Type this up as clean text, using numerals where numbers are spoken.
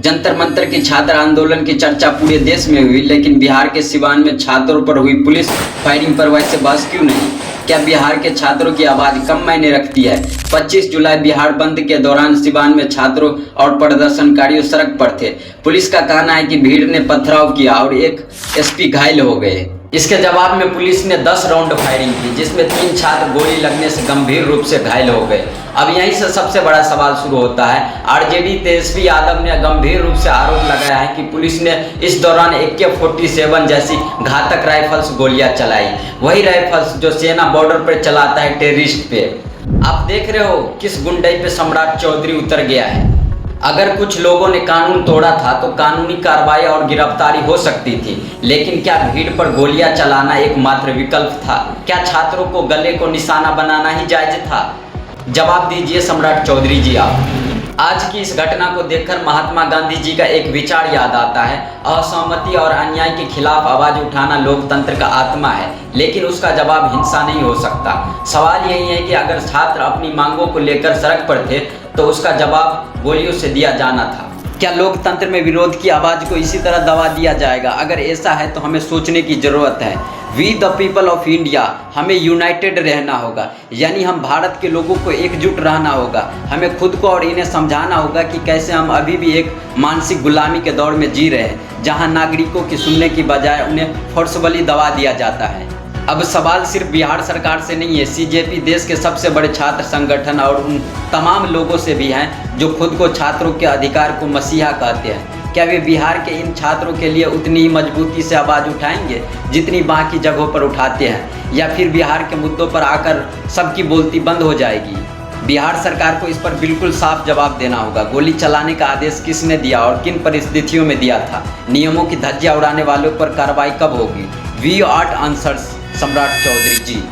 जंतर मंतर की छात्र आंदोलन की चर्चा पूरे देश में हुई, लेकिन बिहार के सिवान में छात्रों पर हुई पुलिस फायरिंग पर वैसे बहस क्यों नहीं? क्या बिहार के छात्रों की आवाज कम मायने रखती है? 25 जुलाई बिहार बंद के दौरान सिवान में छात्रों और प्रदर्शनकारियों सड़क पर थे। पुलिस का कहना है कि भीड़ ने पथराव किया और एक एसपी घायल हो गए। इसके जवाब में पुलिस ने 10 राउंड फायरिंग की, जिसमें 3 छात्र गोली लगने से गंभीर रूप से घायल हो गए। अब यहीं से सबसे बड़ा सवाल शुरू होता है। आरजेडी तेजस्वी यादव ने गंभीर रूप से आरोप लगाया है कि पुलिस ने इस दौरान AK-47 जैसी घातक राइफल्स गोलियां चलाई, वही राइफल्स जो सेना बॉर्डर पर चलाता है टेररिस्ट पे। आप देख रहे हो किस गुंडई पे सम्राट चौधरी उतर गया है। अगर कुछ लोगों ने कानून तोड़ा था तो कानूनी कार्रवाई और गिरफ्तारी हो सकती थी, लेकिन क्या भीड़ पर गोलियां चलाना एकमात्र विकल्प था? क्या छात्रों को गले को निशाना बनाना ही जायज था? जवाब दीजिए सम्राट चौधरी जी आप। आज की इस घटना को देखकर महात्मा गांधी जी का एक विचार याद आता है, असहमति और अन्याय के खिलाफ आवाज उठाना लोकतंत्र का आत्मा है, लेकिन उसका जवाब हिंसा नहीं हो सकता। सवाल यही है कि अगर छात्र अपनी मांगों को लेकर सड़क पर थे तो उसका जवाब गोलियों से दिया जाना था। क्या लोकतंत्र में विरोध की आवाज को इसी तरह दबा दिया जाएगा? अगर ऐसा है तो हमें सोचने की जरूरत है। We the people of India, हमें यूनाइटेड रहना होगा, यानी हम भारत के लोगों को एकजुट रहना होगा। हमें खुद को और इन्हें समझाना होगा कि कैसे हम अभी भी एक मानसिक गुलामी के दौर में जी रहे हैं, जहां नागरिकों की सुनने की बजाय उन्हें फोर्सबली दबा दिया जाता है। अब सवाल सिर्फ बिहार सरकार से नहीं है, CJP देश के सबसे बड़े छात्र संगठन और उन तमाम लोगों से भी हैं जो खुद को छात्रों के अधिकार को मसीहा कहते हैं। क्या वे बिहार के इन छात्रों के लिए उतनी ही मजबूती से आवाज़ उठाएंगे जितनी बाकी जगहों पर उठाते हैं, या फिर बिहार के मुद्दों पर आकर सबकी बोलती बंद हो जाएगी? बिहार सरकार को इस पर बिल्कुल साफ जवाब देना होगा। गोली चलाने का आदेश किसने दिया और किन परिस्थितियों में दिया था? नियमों की धज्जियां उड़ाने वालों पर कार्रवाई कब होगी? वी वांट आंसर्स, सम्राट चौधरी जी।